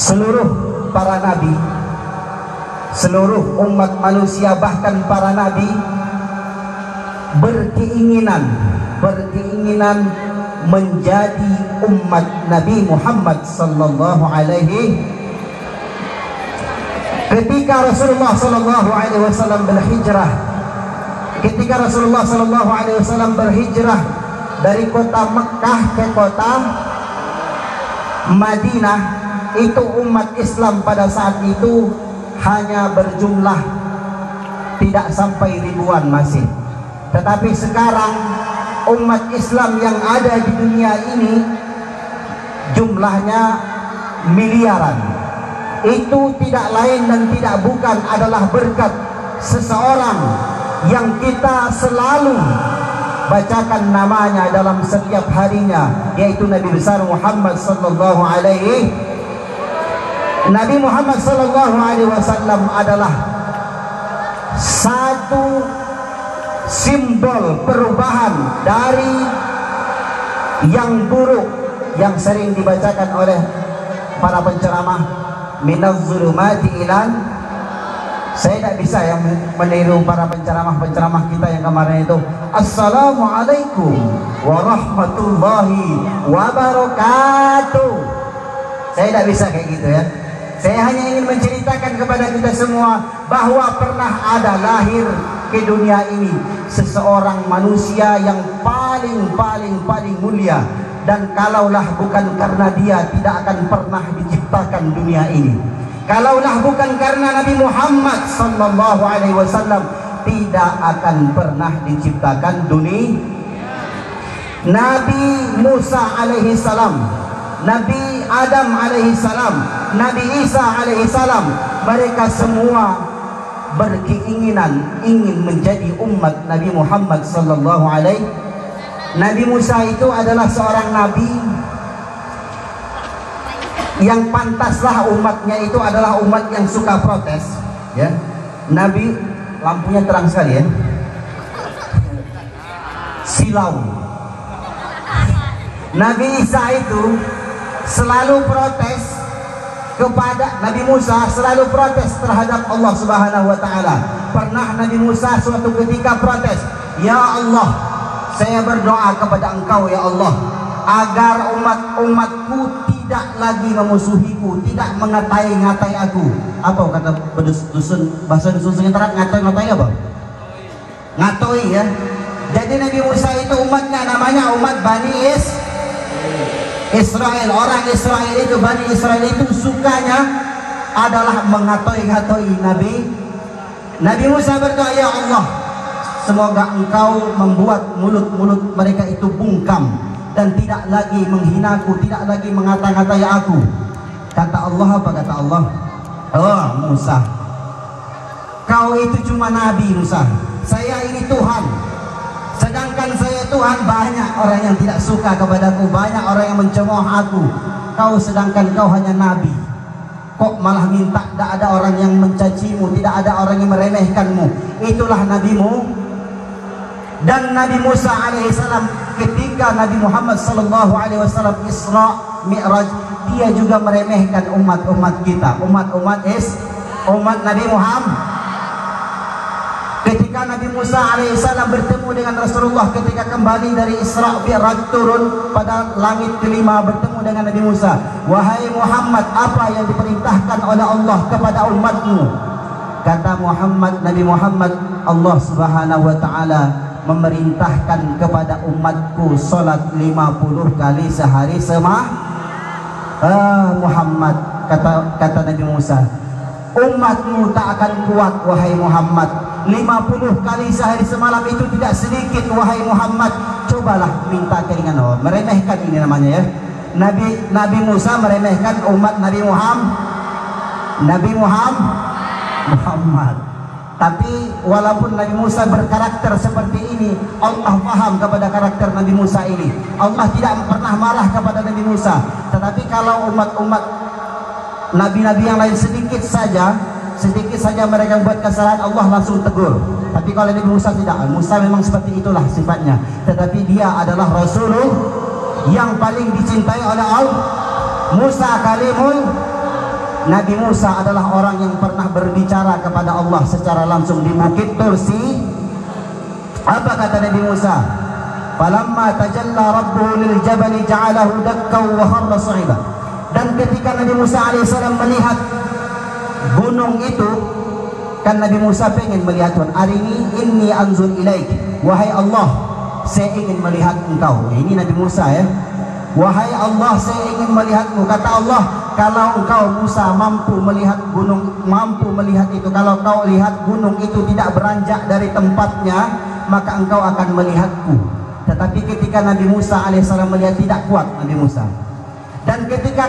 seluruh para nabi, seluruh umat manusia, bahkan para nabi berkeinginan menjadi umat Nabi Muhammad sallallahu alaihi. Ketika Rasulullah sallallahu alaihi wasallam berhijrah, dari kota Mekah ke kota Madinah, itu umat Islam pada saat itu hanya berjumlah tidak sampai ribuan masih. Tetapi sekarang umat Islam yang ada di dunia ini jumlahnya miliaran. Itu tidak lain dan tidak bukan adalah berkat seseorang yang kita selalu bacakan namanya dalam setiap harinya, yaitu Nabi besar Muhammad sallallahu alaihi. Nabi Muhammad sallallahu alaihi wasallam adalah satu simbol perubahan dari yang buruk yang sering dibacakan oleh para penceramah, minaz zulumati ilan. Saya tidak bisa yang meniru para penceramah kita yang kemarin itu, assalamualaikum warahmatullahi wabarakatuh. Saya tidak bisa kayak gitu ya. Saya hanya ingin menceritakan kepada kita semua bahwa pernah ada lahir ke dunia ini seseorang manusia yang paling mulia, dan kalaulah bukan karena dia tidak akan pernah diciptakan dunia ini. Kalaulah bukan karena Nabi Muhammad sallallahu alaihi wasallam, tidak akan pernah diciptakan dunia. Nabi Musa alaihi salam, Nabi Adam alaihi salam, Nabi Isa alaihi salam, mereka semua berkeinginan ingin menjadi umat Nabi Muhammad sallallahu alaihi. Nabi Musa itu adalah seorang nabi yang pantaslah umatnya itu adalah umat yang suka protes, ya. Nabi, lampunya terang sekali ya, silau. Nabi Isa itu selalu protes kepada Nabi Musa, selalu protes terhadap Allah Subhanahu wa taala. Pernah Nabi Musa suatu ketika protes, "Ya Allah, saya berdoa kepada Engkau ya Allah, agar umatku tidak lagi memusuhiku, tidak mengatai-ngatai aku." Apa kata dusun, bahasa dusun sementara ngatai-ngatai apa? Ngatoi ya. Jadi Nabi Musa itu umatnya namanya umat Bani Israel. Orang Israel itu, Bani Israel itu sukanya adalah mengatoi-ngatoi Nabi Musa berdoa, "Ya Allah, semoga Engkau membuat mulut-mulut mereka itu bungkam dan tidak lagi menghinaku, tidak lagi mengata-ngatai aku." Kata Allah apa? Kata Allah, "Oh Musa, kau itu cuma nabi Musa. Saya ini Tuhan. Sedangkan saya Tuhan, banyak orang yang tidak suka kepadaku, banyak orang yang mencemooh aku. Kau sedangkan kau hanya nabi. Kok malah minta tidak ada orang yang mencacimu, tidak ada orang yang meremehkanmu. Itulah nabimu." Dan Nabi Musa alaihissalam ketika Nabi Muhammad sallallahu alaihi wasallam Isra Mi'raj, dia juga meremehkan umat kita, umat Nabi Muhammad. Ketika Nabi Musa alaihissalam bertemu dengan Rasulullah ketika kembali dari Isra Mi'raj, turun pada langit kelima, bertemu dengan Nabi Musa, "Wahai Muhammad, apa yang diperintahkan oleh Allah kepada umatmu?" Kata Nabi Muhammad, "Allah Subhanahu wa taala memerintahkan kepada umatku salat 50 kali sehari Muhammad," kata Nabi Musa, "umatmu tak akan kuat wahai Muhammad. 50 kali sehari semalam itu tidak sedikit wahai Muhammad. Cobalah minta keringan." Oh, meremehkan ini namanya ya. Nabi Musa meremehkan umat Nabi Muhammad. Tapi walaupun Nabi Musa berkarakter seperti ini, Allah paham kepada karakter Nabi Musa ini. Allah tidak pernah marah kepada Nabi Musa. Tetapi kalau umat-umat nabi-nabi yang lain sedikit saja mereka buat kesalahan, Allah langsung tegur. Tapi kalau Nabi Musa tidak. Musa memang seperti itulah sifatnya. Tetapi dia adalah Rasulullah yang paling dicintai oleh Allah. Musa kalimul Nabi Musa adalah orang yang pernah berbicara kepada Allah secara langsung di Bukit Tursi. Apa kata Nabi Musa? Falamma tajalla rabbuhu lil jabali ja'alahu dakkan wa kharra sa'iba. Dan ketika Nabi Musa alaihissalam melihat gunung itu, kan Nabi Musa pengen melihat Tuhan. Inni anzur ilaik, wahai Allah, saya ingin melihat engkau. Ini Nabi Musa ya. Wahai Allah, saya ingin melihatmu. Kata Allah, kalau engkau Musa mampu melihat gunung, mampu melihat itu, kalau kau lihat gunung itu tidak beranjak dari tempatnya, maka engkau akan melihatku. Tetapi ketika Nabi Musa alaihissalam melihat, tidak kuat Nabi Musa. Dan ketika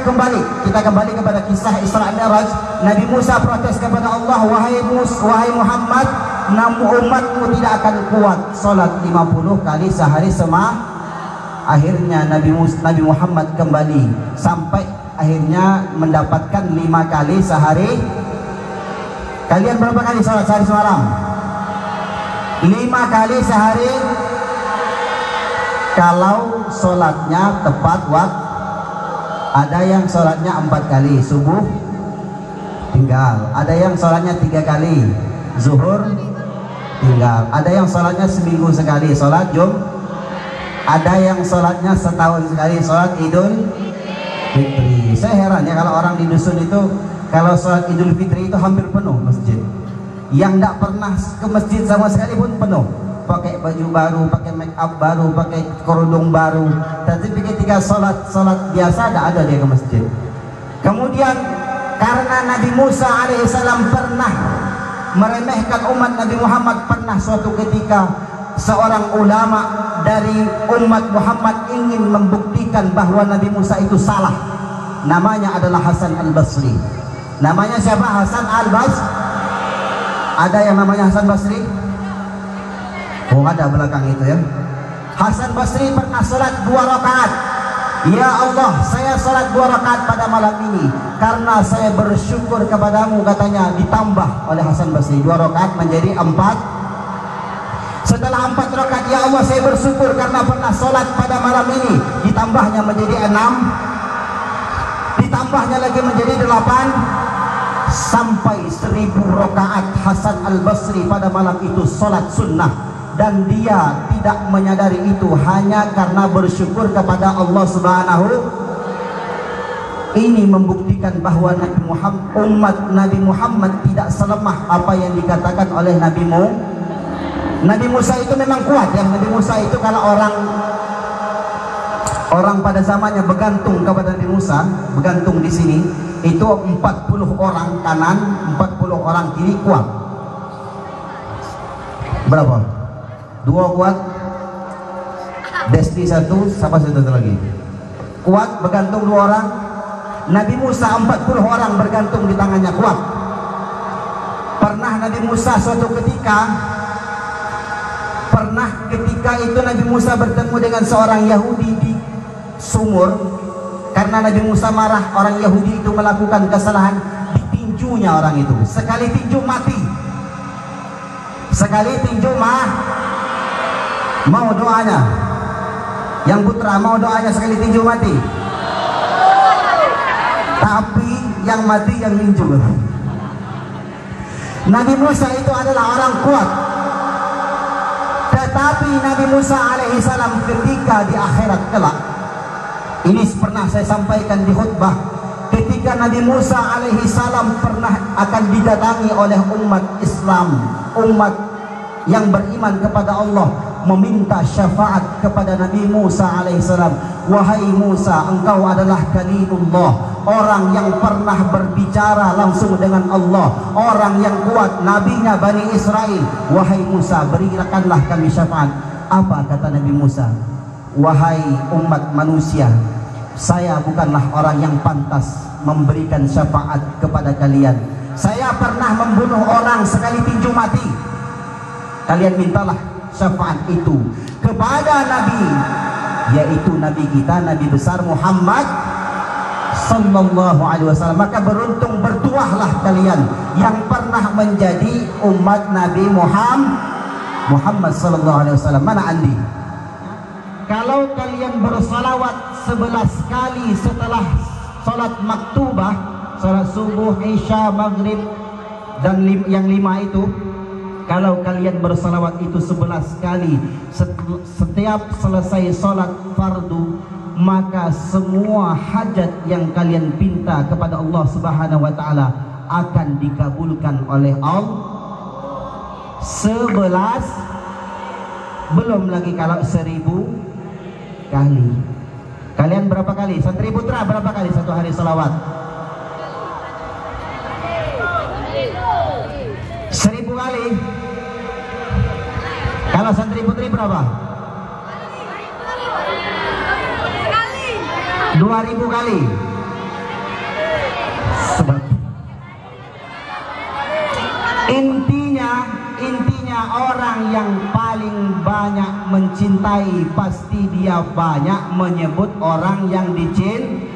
kita kembali kepada kisah Isra Mi'raj, Nabi Musa protes kepada Allah, wahai Muhammad, umatmu tidak akan kuat salat 50 kali sehari Akhirnya Nabi Muhammad kembali sampai akhirnya mendapatkan 5 kali sehari. Kalian berapa kali salat sehari semalam? 5 kali sehari. Kalau salatnya tepat waktu. Ada yang sholatnya 4 kali subuh tinggal, ada yang sholatnya 3 kali zuhur tinggal, ada yang sholatnya seminggu sekali sholat ada yang sholatnya setahun sekali sholat Idul Fitri. Saya heran ya kalau orang di dusun itu kalau sholat Idul Fitri itu hampir penuh masjid. Yang tidak pernah ke masjid sama sekali pun penuh, pakai baju baru, pakai make up baru, pakai kerudung baru. Tapi ketika sholat biasa tidak ada dia ke masjid. Kemudian karena Nabi Musa alaihissalam pernah meremehkan umat Nabi Muhammad, pernah suatu ketika seorang ulama dari umat Muhammad ingin membuktikan bahwa Nabi Musa itu salah. Namanya adalah Hasan al-Basri. Namanya siapa? Hasan al-Basri. Ada yang namanya Hasan Basri? Oh, ada belakang itu ya. Hasan Basri pernah sholat 2 rakaat. Ya Allah, saya sholat 2 rakaat pada malam ini karena saya bersyukur kepadamu, katanya. Ditambah oleh Hasan Basri 2 rakaat menjadi 4. Setelah 4 rakaat, ya Allah, saya bersyukur karena pernah sholat pada malam ini. Ditambahnya menjadi 6. Ditambahnya lagi menjadi 8. Sampai 1000 rakaat Hasan al-Basri pada malam itu sholat sunnah. Dan dia tidak menyadari itu hanya karena bersyukur kepada Allah Subhanahu. Ini membuktikan bahwa umat Nabi Muhammad tidak selemah apa yang dikatakan oleh Nabi Musa itu memang kuat ya. Nabi Musa itu kalau orang pada zamannya bergantung kepada Nabi Musa, bergantung di sini, itu 40 orang kanan, 40 orang kiri kuat. Berapa? 2 kuat, Desti 1, siapa satu lagi kuat, bergantung 2 orang. Nabi Musa 40 orang bergantung di tangannya, kuat. Pernah Nabi Musa suatu ketika itu Nabi Musa bertemu dengan seorang Yahudi di sumur. Karena Nabi Musa marah orang Yahudi itu melakukan kesalahan, ditinjunya orang itu. Sekali tinju mati. Sekali tinju mau doanya. Yang putra mau doanya sekali tinju mati. Tapi yang mati yang tinju. Nabi Musa itu adalah orang kuat. Tetapi Nabi Musa alaihissalam ketika di akhirat kelak, ini pernah saya sampaikan di khutbah, ketika Nabi Musa alaihissalam pernah akan didatangi oleh umat Islam, umat yang beriman kepada Allah, meminta syafaat kepada Nabi Musa alaihissalam. Wahai Musa, engkau adalah kalimullah, orang yang pernah berbicara langsung dengan Allah, orang yang kuat, nabinya Bani Israel. Wahai Musa, berikanlah kami syafaat. Apa kata Nabi Musa? Wahai umat manusia, saya bukanlah orang yang pantas memberikan syafaat kepada kalian. Saya pernah membunuh orang sekali tinju mati. Kalian mintalah syafaat itu kepada Nabi, yaitu Nabi kita, Nabi besar Muhammad sallallahu alaihi wasallam. Maka beruntung bertuahlah kalian yang pernah menjadi umat Nabi Muhammad sallallahu alaihi wasallam. Mana Andi? Kalau kalian bersalawat 11 kali setelah salat maktubah, salat subuh, isya, maghrib dan yang 5 itu, kalau kalian bersalawat itu 11 kali setiap selesai salat fardu, maka semua hajat yang kalian pinta kepada Allah Subhanahu wa taala akan dikabulkan oleh Allah. 11, belum lagi kalau 1000 kali. Kalian berapa kali? Santri putra berapa kali satu hari salawat? 1000 kali. Kalau santri putri berapa? 2000 kali. Sebab intinya orang yang paling banyak mencintai pasti dia banyak menyebut orang yang dicintai.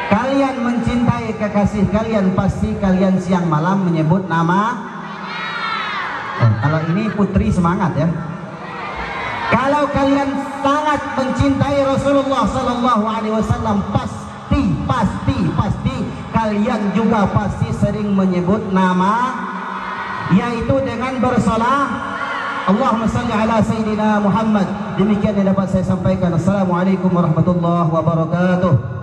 Kalian mencintai kekasih kalian, pasti kalian siang malam menyebut nama. Kalau ini putri semangat ya. Kalau kalian sangat mencintai Rasulullah Sallallahu Alaihi Wasallam, pasti kalian juga pasti sering menyebut nama, yaitu dengan bersolah Allahumma salli ala Sayyidina Muhammad. Demikian yang dapat saya sampaikan. Assalamualaikum warahmatullahi wabarakatuh.